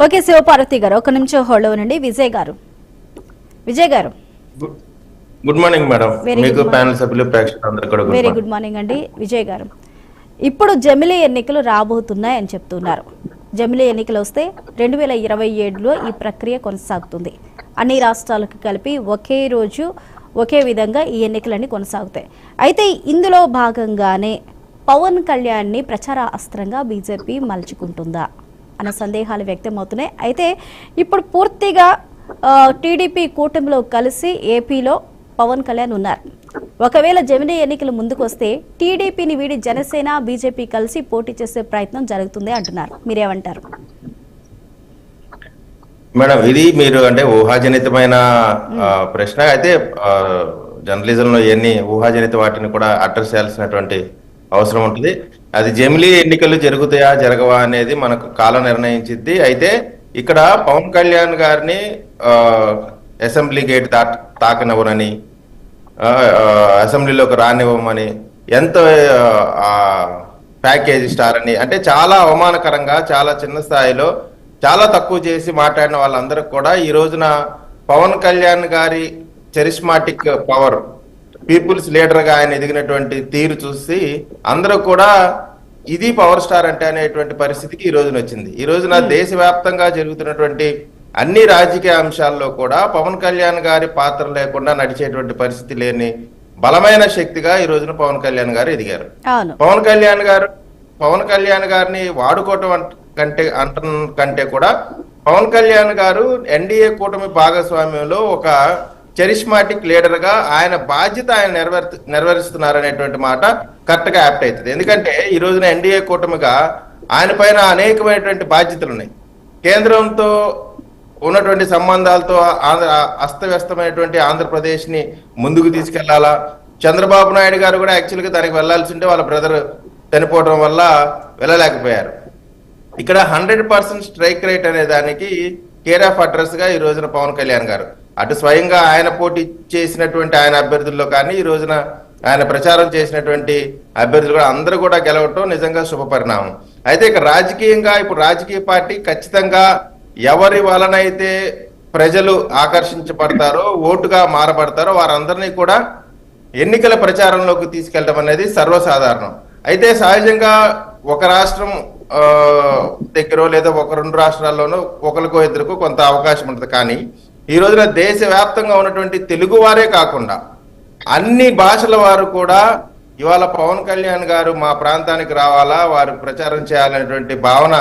Okay Shivaparvati గారు ఒక నిమిషం హోల్డ్ అవ్వండి. విజయ్ గారు గుడ్ మార్నింగ్ మేడం. మీకు ప్యానెల్ సభ్యులు ప్రేక్షకులందరికీ కూడా వెరీ గుడ్ మార్నింగ్ అండి. విజయ్ గారు, ఇప్పుడు జమిలీ ఎన్నికలు రాబోతున్నాయని చెప్తున్నారు. జమిలీ ఎన్నికలు వస్తే 2027లో ఈ ప్రక్రియ కొనసాగుతుంది. అన్ని రాష్ట్రాలకు కలిపి ఒకే రోజు ఒకే విధంగా ఈ ఎన్నికలన్నీ కొనసాగుతాయి. అయితే ఇందులో భాగంగానే పవన్ కళ్యాణ్ని ప్రచార అస్త్రంగా బీజేపీ మలుచుకుంటుందా అన్న సందేహాలు వ్యక్తమవుతున్నాయి. అయితే ఇప్పుడు పూర్తిగా టీడీపీ కూటమిలో కలిసి ఏపీలో పవన్ కళ్యాణ్ ఉన్నారు. ఒకవేళ జమిలీ ఎన్నికలు ముందుకు వస్తే టీడీపీని వీడి జనసేన బీజేపీ కలిసి పోటీ చేసే ప్రయత్నం జరుగుతుంది అంటున్నారు. మీరేమంటారు? మేడం, ఇది మీరు అంటే ఊహాజనితమైన ప్రశ్న. అయితే జర్నలిజంలో ఎన్ని ఊహాజనిత వాటిని కూడా అడ్రస్ చేయాల్సినటువంటి అవసరం ఉంటుంది. అది జమిలీ ఎన్నికలు జరుగుతాయా జరగవా అనేది మనకు కాలం నిర్ణయించింది. అయితే ఇక్కడ పవన్ కళ్యాణ్ గారిని అసెంబ్లీ గేట్ తాకనివ్వనని, అసెంబ్లీలోకి రానివ్వమని, ఎంతో ప్యాకేజ్ స్టార్ అని, అంటే చాలా అవమానకరంగా చాలా చిన్న స్థాయిలో చాలా తక్కువ చేసి మాట్లాడిన వాళ్ళందరికి కూడా ఈ రోజున పవన్ కళ్యాణ్ గారి చరిస్మాటిక్ పవర్, పీపుల్స్ లీడర్ గా ఆయన ఎదిగినటువంటి తీరు చూసి అందరూ కూడా ఇది పవర్ స్టార్ అంటే అనేటువంటి పరిస్థితికి ఈ రోజున వచ్చింది. ఈ రోజున దేశవ్యాప్తంగా జరుగుతున్నటువంటి అన్ని రాజకీయ అంశాల్లో కూడా పవన్ కళ్యాణ్ గారి పాత్ర లేకుండా నడిచేటువంటి పరిస్థితి లేని బలమైన శక్తిగా ఈ రోజున పవన్ కళ్యాణ్ గారు ఎదిగారు. పవన్ కళ్యాణ్ గారిని వాడుకోవటం కంటే కూడా పవన్ కళ్యాణ్ గారు ఎన్డీఏ కూటమి భాగస్వామ్యంలో ఒక చరిస్మాటిక్ లీడర్ గా ఆయన బాధ్యత ఆయన నెరవేరుస్తున్నారనేటువంటి మాట కరెక్ట్ గా యాప్ట్ అవుతుంది. ఎందుకంటే ఈ రోజున ఎన్డీఏ కూటమిగా ఆయన పైన అనేకమైనటువంటి బాధ్యతలు ఉన్నాయి. కేంద్రంతో ఉన్నటువంటి సంబంధాలతో అస్తవ్యస్తమైనటువంటి ఆంధ్రప్రదేశ్ ని ముందుకు తీసుకెళ్లాలా. చంద్రబాబు నాయుడు గారు కూడా యాక్చువల్ గా దానికి వెళ్లాల్సి ఉంటే వాళ్ళ బ్రదర్ చనిపోవడం వల్ల వెళ్ళలేకపోయారు. ఇక్కడ 100% స్ట్రైక్ రేట్ అనే దానికి కేర్ ఆఫ్ అడ్రస్ గా ఈ రోజున పవన్ కళ్యాణ్ గారు అటు స్వయంగా ఆయన పోటీ చేసినటువంటి ఆయన అభ్యర్థుల్లో కానీ ఈ రోజున ఆయన ప్రచారం చేసినటువంటి అభ్యర్థులు కూడా అందరూ కూడా గెలవటం నిజంగా శుభ పరిణామం. అయితే ఇక రాజకీయంగా ఇప్పుడు రాజకీయ పార్టీ ఖచ్చితంగా ఎవరి వలనైతే ప్రజలు ఆకర్షించబడతారో, ఓటుగా మారబడతారో వారందరినీ కూడా ఎన్నికల ప్రచారంలోకి తీసుకెళ్లడం అనేది సర్వసాధారణం. అయితే సహజంగా ఒక రాష్ట్రం దగ్గర లేదా ఒక రెండు రాష్ట్రాల్లోనూ ఒకరికో ఇద్దరికో కొంత అవకాశం ఉంటుంది. కానీ ఈ రోజున దేశవ్యాప్తంగా ఉన్నటువంటి తెలుగు వారే కాకుండా అన్ని భాషల వారు కూడా ఇవాళ పవన్ కళ్యాణ్ గారు మా ప్రాంతానికి రావాలా, వారు ప్రచారం చేయాలనేటువంటి భావన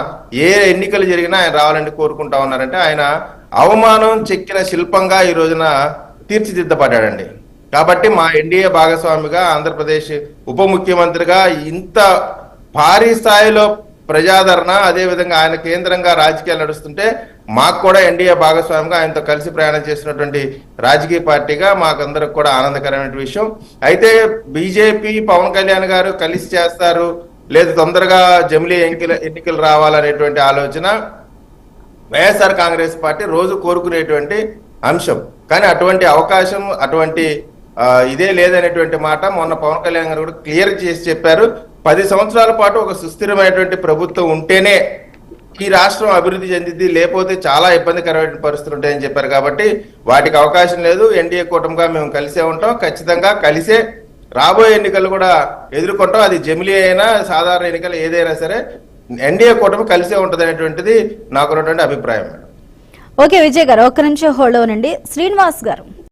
ఏ ఎన్నికలు జరిగినా ఆయన రావాలని కోరుకుంటా ఉన్నారంటే ఆయన అవమానం చెక్కిన శిల్పంగా ఈ రోజున తీర్చిదిద్దపడ్డాడండి. కాబట్టి మా ఎన్డీఏ భాగస్వామిగా ఆంధ్రప్రదేశ్ ఉప ముఖ్యమంత్రిగా ఇంత భారీ స్థాయిలో ప్రజాదరణ, అదేవిధంగా ఆయన కేంద్రంగా రాజకీయాలు నడుస్తుంటే మాకు కూడా ఎన్డీఏ భాగస్వామిగా ఆయనతో కలిసి ప్రయాణం చేసినటువంటి రాజకీయ పార్టీగా మాకందరికి కూడా ఆనందకరమైన విషయం. అయితే బీజేపీ పవన్ కళ్యాణ్ గారు కలిసి చేస్తారు లేదా తొందరగా జమిలీ ఎన్నికలు రావాలనేటువంటి ఆలోచన వైఎస్ఆర్ కాంగ్రెస్ పార్టీ రోజు కోరుకునేటువంటి అంశం. కానీ అటువంటి అవకాశం అటువంటి ఇదే లేదనేటువంటి మాట మొన్న పవన్ కళ్యాణ్ గారు కూడా క్లియర్ చేసి చెప్పారు. 10 సంవత్సరాల పాటు ఒక సుస్థిరమైనటువంటి ప్రభుత్వం ఉంటేనే ఈ రాష్ట్రం అభివృద్ధి చెందింది, లేకపోతే చాలా ఇబ్బందికరమైన పరిస్థితులు ఉంటాయని చెప్పారు. కాబట్టి వాటికి అవకాశం లేదు. ఎన్డీఏ కూటమిగా మేము కలిసే ఉంటాం, ఖచ్చితంగా కలిసే రాబోయే ఎన్నికలు కూడా ఎదుర్కొంటాం. అది జమిలీ అయినా సాధారణ ఎన్నికలు ఏదైనా సరే ఎన్డీఏ కూటమి కలిసే ఉంటుంది అనేటువంటిది నాకున్నటువంటి అభిప్రాయం. ఓకే విజయ్ గారు, ఒక్క నిమిషం హోల్డ్ అవ్వండి. శ్రీనివాస్ గారు,